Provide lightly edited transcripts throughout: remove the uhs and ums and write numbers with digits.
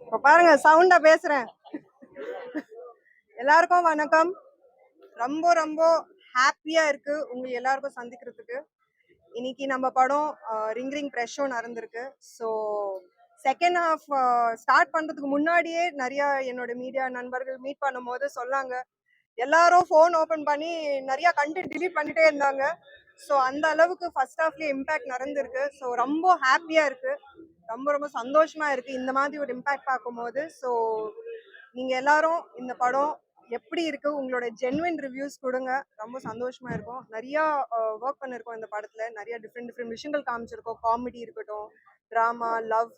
இப்போ பாருங்க சவுண்டா பேசுறேன். எல்லாருக்கும் வணக்கம். ரொம்ப ரொம்ப ஹாப்பியா இருக்கு உங்க எல்லாருக்கும் சந்திக்கிறதுக்கு. இன்னைக்கு நம்ம படம் ரிங் ரிங் ப்ரெஷ் ஷோ நடந்திருக்கு. ஸோ செகண்ட் ஹாஃப் ஸ்டார்ட் பண்றதுக்கு முன்னாடியே நிறைய என்னோட மீடியா நண்பர்கள் மீட் பண்ணும்போது சொன்னாங்க, எல்லாரும் ஃபோன் ஓப்பன் பண்ணி நிறைய கண்டென்ட் டிலீட் பண்ணிட்டே இருந்தாங்க. ஸோ அந்த அளவுக்கு ஃபர்ஸ்ட் ஹாஃப்லயே இம்பேக்ட் நடந்திருக்கு. ஸோ ரொம்ப ஹாப்பியா இருக்கு, ரொம்ப ரொம்ப சந்தோஷமா இருக்கு இந்த மாதிரி ஒரு இம்பேக்ட் பார்க்கும்போது. ஸோ நீங்க எல்லாரும் இந்த படம் எப்படி இருக்கு உங்களோட ஜென்வின் ரிவ்யூஸ் கொடுங்க, ரொம்ப சந்தோஷமா இருக்கும். நிறைய ஒர்க் பண்ணிருக்கோம் இந்த படத்துல, நிறைய டிஃப்ரெண்ட் விஷயங்கள் காமிச்சிருக்கோம். காமெடி இருக்கட்டும், டிராமா, லவ்,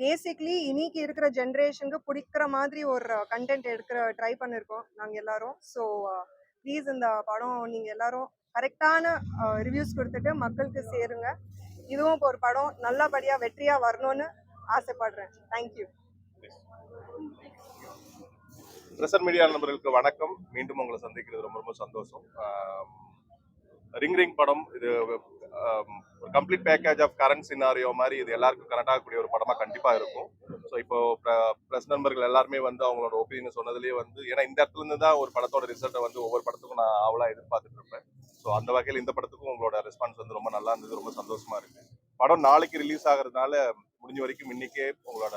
பேசிக்லி இன்னைக்கு இருக்கிற ஜென்ரேஷனுக்கு பிடிக்கிற மாதிரி ஒரு கண்டென்ட் ட்ரை பண்ணிருக்கோம் நாங்க எல்லாரும். ஸோ ப்ளீஸ் இந்த படம் நீங்க எல்லாரும் கரெக்டான ரிவ்யூஸ் கொடுத்துட்டு மக்களுக்கு சேருங்க. இதுவும் இப்போ ஒரு படம் நல்லபடியா வெற்றியா வரணும்னு ஆசைப்படுறேன். தேங்க்யூ. பிரசர் மீடியா நண்பர்களுக்கு வணக்கம். மீண்டும் உங்களை சந்திக்கிறது ரொம்ப ரொம்ப சந்தோஷம். ரிங் ரிங் படம் இது ஒரு complete package of current scenario மாதிரி இது எல்லாருக்கும் கனெக்ட் ஆகக்கூடிய ஒரு படமா கண்டிப்பா இருக்கும். ஸோ இப்போ ப்ரெஸ் நண்பர்கள் எல்லாருமே வந்து அவங்களோட ஒப்பீனியன் சொன்னதுலேயே வந்து, ஏன்னா இந்த இடத்துல இருந்து தான் ஒரு படத்தோட ரிசல்ட்டை வந்து ஒவ்வொரு படத்துக்கும் நான் அவ்வளோ எதிர்பார்த்துட்டு இருப்பேன். ஸோ அந்த வகையில் இந்த படத்துக்கும் உங்களோட ரெஸ்பான்ஸ் வந்து ரொம்ப நல்லா இருந்தது, ரொம்ப சந்தோஷமா இருக்கு. படம் நாளைக்கு ரிலீஸ் ஆகிறதுனால முடிஞ்ச வரைக்கும் இன்னைக்கே உங்களோட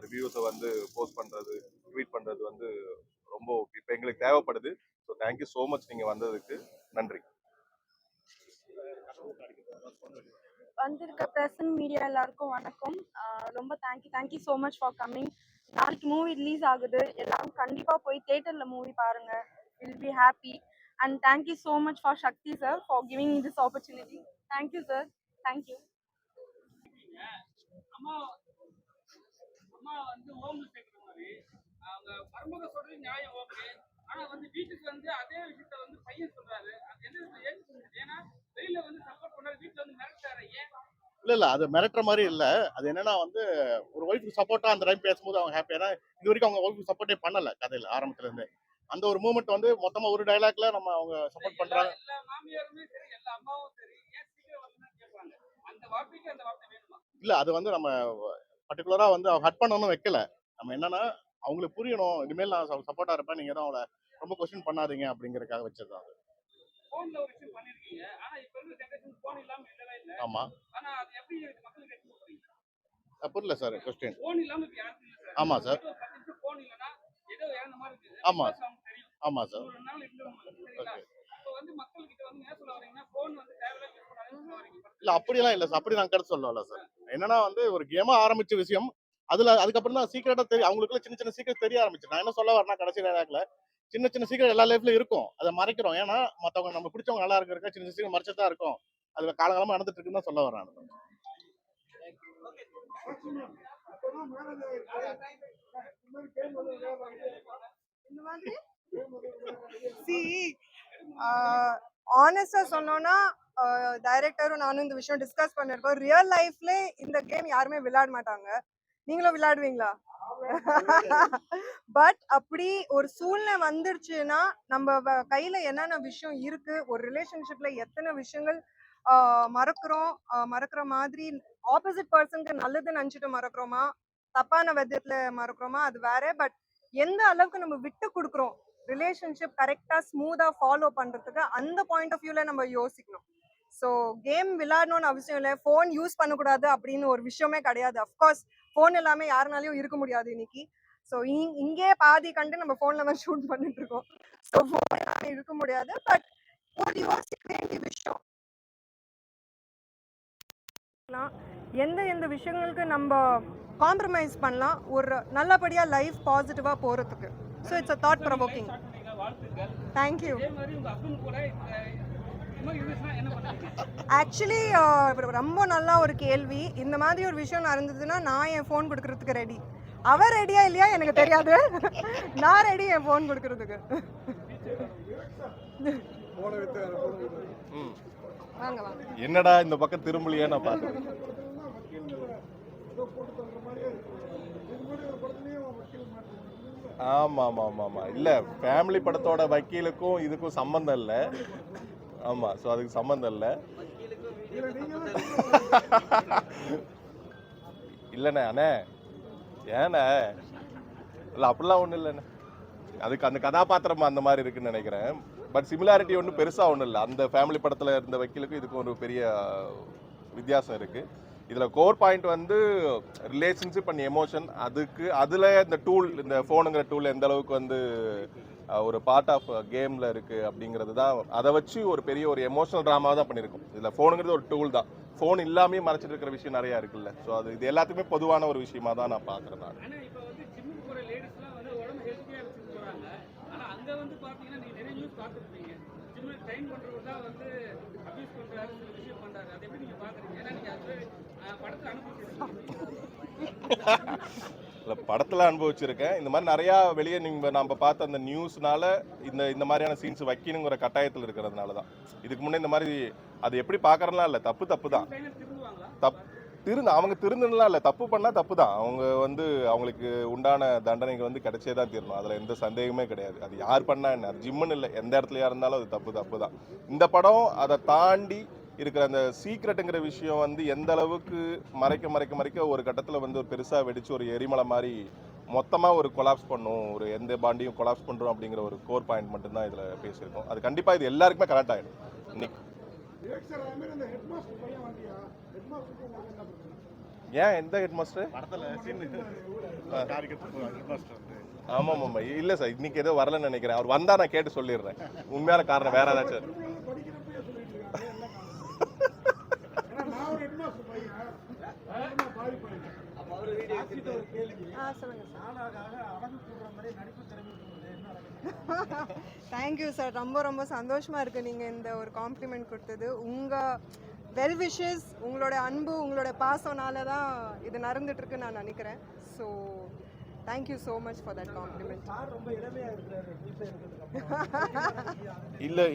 ரிவ்யூஸை வந்து போஸ்ட் பண்றது, ட்வீட் பண்றது வந்து ரொம்ப இப்போ எங்களுக்கு தேவைப்படுது. ஸோ தேங்க்யூ ஸோ மச் நீங்கள் வந்ததுக்கு நன்றி. வந்திருக்க பிரஸ் அண்ட் மீடியா எல்லாருக்கும் வணக்கம். ரொம்ப thank you so much for coming. நாளைக்கு மூவி ரிலீஸ் ஆகுது, எல்லாரும் கண்டிப்பாக போய் தியேட்டரில் மூவி பாருங்க. Will be happy. And thank you so much for Shakti sir for giving me this opportunity. Thank you sir, thank you. அம்மா வந்து ஹோம்ல சேர்க்குற மாதிரி அவங்க மருமக சொல்றது நியாயம், ஓகே. ஆனா வந்து வீட்டுக்கு வந்து அதே விஷயத்த வந்து பையன் சொல்றாரு, அது என்ன ஏற்றுக்க? ஏன்னா வெளியில வந்து சப்போர்ட் பண்ணாரு, வீட்டுல வந்து மிரட்டாரு. ஏன்? இல்ல அது மிரட்டுற மாதிரி இல்ல. அது என்னன்னா வந்து ஒரு ஒய்ஃபுக்கு சப்போர்ட்டா அந்த டைம் பேசும்போது அவங்க ஹாப்பியா. ஏன்னா இது வரைக்கும் அவங்க ஒய்ஃபுக்கு சப்போர்ட்டே பண்ணல கதையில ஆரம்பத்துல இருந்து. அந்த ஒரு மூமெண்ட் வந்து மொத்தமா ஒரு டைலாக்ல நம்ம அவங்க சப்போர்ட் பண்றாங்க. எல்லா மாமியாருமே சரி, எல்லா அம்மாவும் சரி, ஏன் சீக்கிரம் வரணும்னு கேட்பாங்க. அந்த வார்த்தைக்கு அந்த வார்த்தை வேணுமா? இல்ல அது வந்து நம்ம பர்டிகுலரா வந்து அவங்க ஹட் பண்ணணும்னு வைக்கல. நம்ம என்னன்னா அவங்களுக்கு புரியணும், இனிமேல் நான் சப்போர்ட்டா இருப்பேன், நீங்க தான் அவளை ரொம்ப கொஸ்டின் பண்ணாதீங்க அப்படிங்கறதுக்காக வச்சதுதான். போன்ல ஒரு விஷயம் பண்ணிருக்கீங்க, ஆனா இப்ப இருக்க ஜெனரேஷன் போன் இல்லாம இல்லவே இல்ல. ஆமா, ஆனா அது எப்படி மக்களுக்கு எக்ஸ்பிளைன் பண்றீங்க? புரியல சார் கொஸ்டின். போன் இல்லாம இப்ப யாருக்கும் இல்ல சார். ஆமா சார். 10 நிமிஷம் போன் இல்லனா ஏதோ இறந்த மாதிரி இருக்கு. ஆமா தெரியும். ஆமா சார். ஒரு நாள் இருந்துருவாங்க. இப்போ வந்து மக்கள் கிட்ட வந்து என்ன சொல்ல வரீங்கன்னா, போன் வந்து தேவையில்லாம யூஸ் பண்ணாதீங்கன்னு சொல்ல வரீங்க. இல்ல அப்படியெல்லாம் இல்ல சார், அப்படி நான் கருத்து சொல்லல சார். என்னன்னா வந்து ஒரு கேமா ஆரம்பிச்ச விஷயம், அதுக்கப்புறம் தான் சீக்கிரட்டா தெரியும், அவங்களுக்குள்ள சின்ன சின்ன சீக்கிரம் தெரிய ஆரம்பிச்சு. நான் என்ன சொல்ல வரேன்னா, கடைசி டைலாக்ல சின்ன சின்ன சீக்கிரம் எல்லா லைஃப்ல இருக்கும், அதை மறைக்கிறோம். ஏன்னா மத்தவங்க நம்ம பிடிச்சவங்க நல்லா இருக்கிற சின்ன சின்ன சீக்கிரம் மறைச்சதா இருக்கும், அது காலகாலமா நடந்துட்டு இருக்குன்னு தான் சொல்ல வரேன். ஆனஸ்டா சொன்னோம்னா, டைரக்டரும் நானும் இந்த விஷயம் டிஸ்கஸ் பண்ணிருக்கோம். ரியல் லைஃப்ல இந்த கேம் யாருமே விளையாட மாட்டாங்க. நீங்களும் விளையாடுவீங்களா? பட் அப்படி ஒரு சூழ்நிலை வந்துருச்சுன்னா நம்ம கையில என்னென்ன விஷயம் இருக்கு, ஒரு ரிலேஷன்ஷிப்ல எத்தனை விஷயங்கள் மறக்கிற மாதிரி, ஆப்போசிட் பர்சனுக்கு நல்லது நினைச்சிட்டு மறக்கிறோமா, தப்பான விதத்துல மறக்கிறோமா, அது வேற. பட் எந்த அளவுக்கு நம்ம விட்டு கொடுக்குறோம் ரிலேஷன்ஷிப் கரெக்டா ஸ்மூதா ஃபாலோ பண்றதுக்கு, அந்த பாயிண்ட் ஆஃப் வியூல நம்ம யோசிக்கணும். ஸோ கேம் விளையாடணும்னு அவசியம் இல்லை, ஃபோன் யூஸ் பண்ணக்கூடாது அப்படின்னு ஒரு விஷயமே கிடையாது. அஃப்கோர்ஸ் ஃபோன் எல்லாமே யாருனாலையும் இருக்க முடியாது இன்னைக்கு. ஸோ இங்கே பாதி கண்டு நம்ம ஃபோன்ல தான் ஷூட் பண்ணிட்டு இருக்கோம். ஸோ ஃபோன் எல்லாமே இருக்க முடியாது. பட் ஒரு யோசிக்க வேண்டிய விஷயம், எந்த விஷயங்களுக்கு நம்ம காம்ப்ரமைஸ் பண்ணலாம் ஒரு நல்லபடியா லைஃப் பாசிட்டிவா போறதுக்கு. So it's a thought provoking. Thank you. Actually ரொம்ப நல்ல ஒரு கேள்வி. இந்த மாதிரி ஒரு விஷயம் நடந்ததுன்னா நான் என் ஃபோன் கொடுக்கறதுக்கு ரெடி. அவர் ரெடியா இல்லையா எனக்கு தெரியாது. நான் ரெடி என் ஃபோன் கொடுக்கறதுக்கு. வாங்க வாங்க. என்னடா இந்த பக்கம் திரும்பலையா நான் பார்த்தேன். ஆமா ஆமா ஆமா ஆமா இல்ல, ஃபேமிலி படத்தோட வக்கீலுக்கும் இதுக்கும் சம்பந்தம் இல்லை. ஆமா, ஸோ அதுக்கு சம்பந்தம் இல்லை. இல்லைண்ணே அண்ணே ஏண்ணே இல்லை அப்படிலாம் ஒன்றும் இல்லைண்ணே. அதுக்கு அந்த கதாபாத்திரம் அந்த மாதிரி இருக்குன்னு நினைக்கிறேன். பட் சிமிலாரிட்டி ஒன்றும் பெருசாக ஒன்றும் இல்லை. அந்த ஃபேமிலி படத்தில் இருந்த வக்கீலுக்கும் இதுக்கும் ஒரு பெரிய வித்தியாசம் இருக்குது. இதில் கோர் பாயிண்ட் வந்து ரிலேஷன்ஷிப் அண்ட் எமோஷன். அதில் இந்த டூல், இந்த ஃபோனுங்கிற டூல் எந்த அளவுக்கு வந்து ஒரு பார்ட் ஆஃப் கேமில் இருக்குது அப்படிங்கிறது தான். அதை வச்சு ஒரு பெரிய ஒரு எமோஷனல் ட்ராமாவை தான் பண்ணியிருக்கோம். இதில் ஃபோனுங்கிறது ஒரு டூல் தான். ஃபோன் இல்லாமே மறைச்சிட்டு இருக்கிற விஷயம் நிறையா இருக்குல்ல. ஸோ இது எல்லாத்துக்குமே பொதுவான ஒரு விஷயமா தான் நான் பார்க்குறேன். நான் ஆனா இப்ப வந்து ஜிம்முக்கு போற லேடிஸ்லாம் வந்து உடம்பு ஹெல்த்தியா வச்சுட்டு போறாங்க. ஆனா அங்க வந்து பாத்தீங்கன்னா நீங்க நிறைய நியூஸ் பார்த்துருப்பீங்க. ஜிம்ல ட்ரைன் பண்றவர் தான் வந்து அபியூஸ் பண்றாரு, சில விஷயம் பண்றாரு. அதை எப்படி நீங்க பாக்குறீங்க? ஏன்னா நீங்க அது படத்தை அனுபவிச்சிருக்கீங்க. இல்லை படத்தில் அனுபவிச்சிருக்கேன். இந்த மாதிரி நிறையா வெளியே நம்ம பார்த்த அந்த நியூஸ்னால இந்த மாதிரியான சீன்ஸ் வைக்கணுங்கிற கட்டாயத்தில் இருக்கிறதுனால தான். இதுக்கு முன்னே இந்த மாதிரி அது எப்படி பார்க்கறதுலாம் இல்லை. தப்பு தான். ட்ரைனர் திரும்புவாங்களா? அவங்க திருந்தலாம் இல்லை. தப்பு பண்ணால் தப்பு தான். அவங்க வந்து அவங்களுக்கு உண்டான தண்டனைகள் வந்து கிடைச்சே தான் தீரணும். அதில் எந்த சந்தேகமே கிடையாது. அது யார் பண்ணா என்ன, அது ஜிம்முன்னு இல்லை, எந்த இடத்துலையா இருந்தாலும் அது தப்பு தான். இந்த படம் அதை தாண்டி இருக்கிற அந்த சீக்ரெட்டுங்கிற விஷயம் வந்து எந்த அளவுக்கு மறைக்க ஒரு கட்டத்தில் வந்து ஒரு பெருசாக வெடிச்சு ஒரு எரிமலை மாதிரி மொத்தமாக ஒரு கொலாப்ஸ் பண்ணும், ஒரு எந்த பாண்டியும் கொலாப்ஸ் பண்ணுறோம் அப்படிங்கிற ஒரு கோர் பாயிண்ட் மட்டும்தான் இதில் பேசியிருக்கோம். அது கண்டிப்பாக இது எல்லாருக்குமே கனெக்ட் ஆகிடும். இன்னைக்கு ஏன் எந்த ஹெட் மாஸ்டர்? ஆமாம் இல்லை சார், இன்னைக்கு ஏதோ வரலன்னு நினைக்கிறேன். அவர் வந்தா நான் கேட்டு சொல்லிடுறேன். உண்மையான காரணம் வேற ஏதாச்சும். Thank you sir. ரொம்ப சந்தோஷமா இருக்கு நீங்க இந்த ஒரு காம்ப்ளிமெண்ட் கொடுத்தது. உங்க வெல் விஷஸ், உங்களோட அன்பு, உங்களோட பாசம்னால தான் இது நடந்துட்டு இருக்குன்னு நான் நினைக்கிறேன். So thank you so much for that compliment.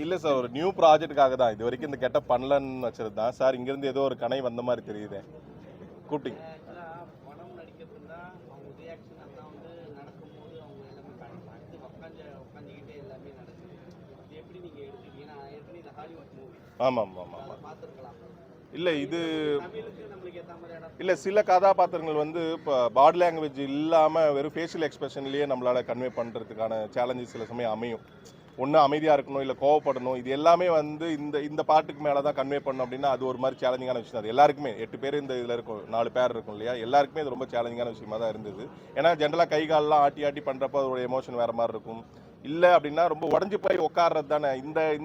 இல்லை சார், ஒரு நியூ ப்ராஜெக்டுக்காக தான் இது வரைக்கும் இந்த கெட்டப் பண்ணலன்னு வச்சது தான் சார். இங்கேருந்து ஏதோ ஒரு கனை வந்த மாதிரி தெரியுது. கூப்பிட்டீங்க படம் நடிக்கிறதுனா அவங்க ரியாக்ஷன் எல்லாம் வந்து நடக்கும்போது அவங்க எல்லாமே காணிப்பாங்க. உட்காந்துக்கிட்டே எல்லாமே நடக்குது. இது எப்படி நீங்கள் எடுத்துக்கீங்க? நான் ஏற்கனவே இந்த ஹாலிவுட் மூவி ஆமாம் பார்த்துருக்கலாம். இல்லை இது தமிழுக்கு நம்மளுக்கு ஏற்ற மாதிரி இடம் இல்லை. சில கதாபாத்திரங்கள் வந்து இப்போ பாடி லாங்குவேஜ் இல்லாமல் வெறும் ஃபேஷியல் எக்ஸ்பிரஷன்லேயே நம்மளால் கன்வே பண்ணுறதுக்கான சேலஞ்சஸ் சில சமயம் அமையும். ஒன்று அமைதியாக இருக்கணும், இல்லை கோவப்படணும். இது எல்லாமே வந்து இந்த பாட்டுக்கு மேலே தான் கன்வே பண்ணணும் அப்படின்னா அது ஒரு மாதிரி சேலஞ்சிங்கான விஷயம். அது எல்லாருக்குமே 8 பேர் இந்த இதில் இருக்கும், 4 பேர் இருக்கும் இல்லையா, எல்லாருக்குமே இது ரொம்ப சேலஞ்சிங்கான விஷயமா தான் இருந்தது. ஏன்னா ஜென்ரலாக கை காலெலாம் ஆட்டி பண்ணுறப்போ அதோட எமோஷன் வேறு மாதிரி இருக்கும். இல்லை அப்படின்னா ரொம்ப உடஞ்சி போய் உட்கார்றது தானே.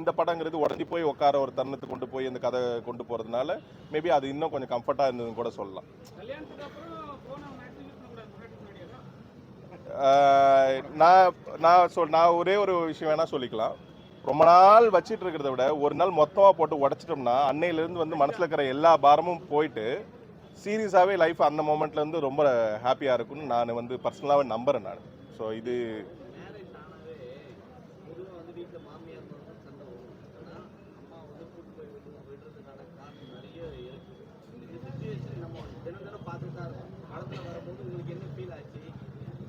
இந்த படங்கிறது உடஞ்சி போய் உட்கார ஒரு தருணத்தை கொண்டு போய் இந்த கதை கொண்டு போகிறதுனால மேபி அது இன்னும் கொஞ்சம் கம்ஃபர்ட்டாக இருந்ததுன்னு கூட சொல்லலாம். கல்யாணத்துக்கு அப்புறம் போன மேக்ஸிமம் யூஸ் பண்ணக்கூடாது. நான் ஒரே ஒரு விஷயம் வேணால் சொல்லிக்கலாம். ரொம்ப நாள் வச்சிட்டு இருக்கிறத விட ஒரு நாள் மொத்தமாக போட்டு உடச்சிட்டோம்னா அன்னையிலேருந்து வந்து மனசில் இருக்கிற எல்லா பாரமும் போயிட்டு சீரியஸாகவே லைஃப் அந்த மோமெண்ட்லேருந்து ரொம்ப ஹாப்பியாக இருக்கும்னு நான் வந்து பர்சனலாகவே நம்புகிறேன் நான். ஸோ இது மேரேஜ் ஆனாவே பொதுவாக வந்து வீட்டில் மாமியார் சண்டை வரும். ஆனால் அம்மா வந்து கூட்டு போய் விடுறதுக்கான காரணம் நிறைய இருக்குது. இந்த சுச்சுவேஷன் நம்ம தினம் பார்த்துட்டு தான் இருக்கோம். படத்தில் வரும்போது உங்களுக்கு என்ன ஃபீல் ஆச்சு?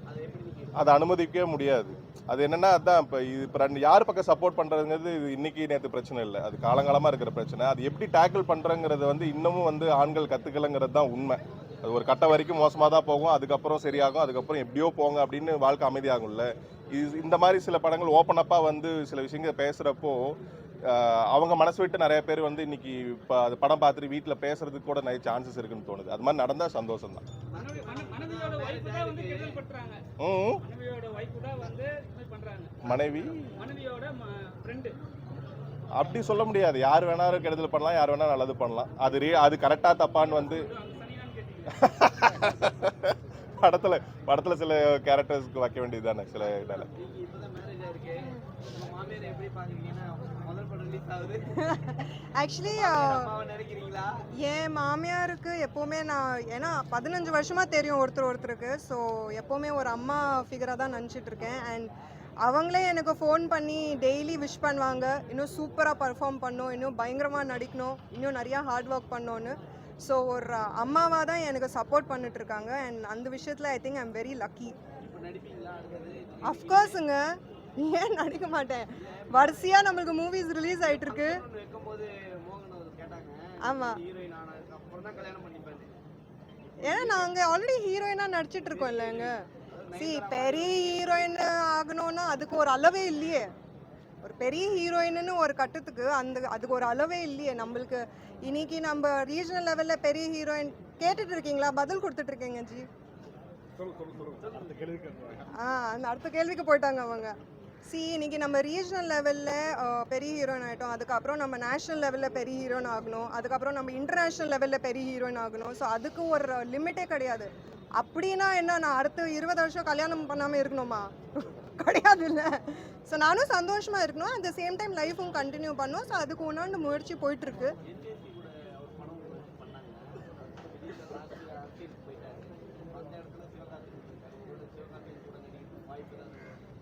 அதை எப்படி நீங்கள் அதை அனுமதிக்கவே முடியாது. அது என்னன்னா அதான் இப்போ யார் பக்கம் சப்போர்ட் பண்ணுறதுங்கிறது இது இன்னைக்கு நேற்று பிரச்சனை இல்லை, அது காலங்காலமாக இருக்கிற பிரச்சனை. அது எப்படி டேக்கிள் பண்ணுறங்கிறது வந்து இன்னமும் வந்து ஆண்கள் கற்றுக்கலங்கிறது தான் உண்மை. அது ஒரு கட்ட வரைக்கும் மோசமாக தான் போகும், அதுக்கப்புறம் சரியாகும், அதுக்கப்புறம் எப்படியோ போங்க அப்படின்னு வாழ்க்கை அமைதியாகும்ல. இந்த மாதிரி சில படங்கள் ஓப்பன் அப்பாக வந்து சில விஷயங்கள் பேசுகிறப்போ அவங்க மனசு விட்டு நிறைய பேர் வந்து இன்னைக்கு இப்போ அது படம் பார்த்துட்டு வீட்டில் பேசுறதுக்கு கூட நிறைய சான்சஸ் இருக்குன்னு தோணுது. அது மாதிரி நடந்தால் சந்தோஷம் தான். மனைவியோட வைஃப் தான் வந்து கெடுதல் பண்றாங்க. மனைவியோட வைஃப் தான் வந்து இது பண்றாங்க. மனைவியோட ஃப்ரெண்டு அப்படி சொல்ல முடியாது. யார் வேணாலும் கெடுதல் பண்ணலாம், யார் வேணாலும் நல்லது பண்ணலாம். அது கரெக்டாக தப்பான்னு வந்து படத்துல சில கேரக்டர்ஸ்க்கு வைக்க வேண்டியது தானே சில இதில். ஆக்சுவலி என் மாமியாருக்கு எப்போவுமே நான், ஏன்னா 15 வருஷமாக தெரியும் ஒருத்தருக்கு. ஸோ எப்போவுமே ஒரு அம்மா ஃபிகராக தான் நினச்சிட்டு இருக்கேன். அண்ட் அவங்களே எனக்கு ஃபோன் பண்ணி டெய்லி விஷ் பண்ணுவாங்க, இன்னும் சூப்பராக பர்ஃபார்ம் பண்ணணும், இன்னும் பயங்கரமாக நடிக்கணும், இன்னும் நிறையா ஹார்ட் ஒர்க் பண்ணோன்னு. ஸோ ஒரு அம்மாவாக தான் எனக்கு சப்போர்ட் பண்ணிட்டுருக்காங்க. அண்ட் அந்த விஷயத்தில் I think I am very lucky. அஃப்கோர்ஸுங்க, ஏன் நடிக்க மாட்டேன். வரிசையாக நம்மளுக்கு மூவிஸ் ரிலீஸ் ஆகிட்டு இருக்கு. ஆமாம், ஏன்னா நாங்கள் ஆல்ரெடி ஹீரோயினாக நடிச்சிட்டு இருக்கோம் இல்லைங்க. பெரிய ஹீரோயின் ஆகணும்னா அதுக்கு ஒரு அளவே இல்லையே. ஒரு பெரிய ஹீரோயின்னு ஒரு கட்டத்துக்கு அதுக்கு ஒரு அளவே இல்லையே நம்மளுக்கு. இன்னைக்கு நம்ம ரீஜனல் லெவலில் பெரிய ஹீரோயின் கேட்டுட்டு இருக்கீங்களா? பதில் கொடுத்துட்டு இருக்கீங்க ஜி. அந்த அடுத்த கேள்விக்கு போயிட்டாங்க அவங்க. இன்னைக்கு நம்ம ரீஜனல் லெவலில் பெரிய ஹீரோயின் ஆகிட்டோம். அதுக்கப்புறம் நம்ம நேஷ்னல் லெவலில் பெரிய ஹீரோயின் ஆகணும். அதுக்கப்புறம் நம்ம இன்டர்நேஷ்னல் லெவலில் பெரிய ஹீரோயின் ஆகணும். ஸோ அதுக்கு ஒரு லிமிட்டே கிடையாது. அப்படின்னா என்ன, நான் அடுத்து 20 வருஷம் கல்யாணம் பண்ணாமல் இருக்கணுமா? கிடையாது இல்லை. ஸோ நானும் சந்தோஷமாக இருக்கணும், அட் த சேம் டைம் லைஃபும் கண்டினியூ பண்ணணும். ஸோ அதுக்கு உண்டான முயற்சி போயிட்டுருக்கு.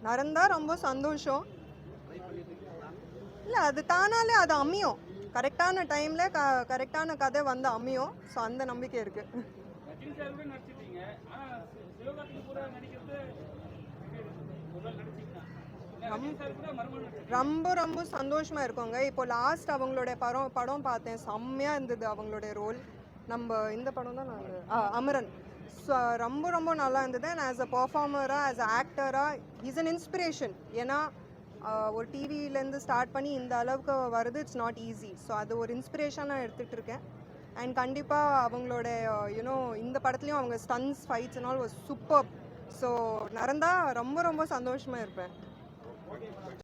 நடந்தா ரொம்ப சந்தோஷம். இல்லை, அது தானாலே அது அமையும். கரெக்டான டைமில் கரெக்டான கதை வந்து அமையும். ஸோ அந்த நம்பிக்கை இருக்குது. ரஜினி சார் கூட நடிச்சிட்டீங்க, ஆனா சிவகார்த்திகேயன் கூட நடிக்கிறது ஒரு நாள் நடிச்சிங்கன்னா ரஜினி சார் கூட மறுபடியும் நடிச்சிருக்கீங்க. ரொம்ப ரொம்ப சந்தோஷமா இருக்கோங்க. இப்போ லாஸ்ட் அவங்களுடைய படம் பார்த்தேன், செம்மையா இருந்தது அவங்களுடைய ரோல். நம்ம இந்த படம் தான் அமரன். ஸோ ரொம்ப ரொம்ப நல்லா இருந்தது. அண்ட் ஆஸ் அ பர்ஃபார்மராக, ஆஸ் அ ஆக்டராக இஸ் அன் இன்ஸ்பிரேஷன். ஏன்னா ஒரு டிவிலேருந்து ஸ்டார்ட் பண்ணி இந்த அளவுக்கு வருது, இட்ஸ் நாட் ஈஸி. ஸோ அது ஒரு இன்ஸ்பிரேஷனாக எடுத்துகிட்டு இருக்கேன். அண்ட் கண்டிப்பாக அவங்களோட இந்த படத்துலையும் அவங்க stunts, fights and all was super. So நடந்தால் ரொம்ப ரொம்ப சந்தோஷமாக இருப்பேன்.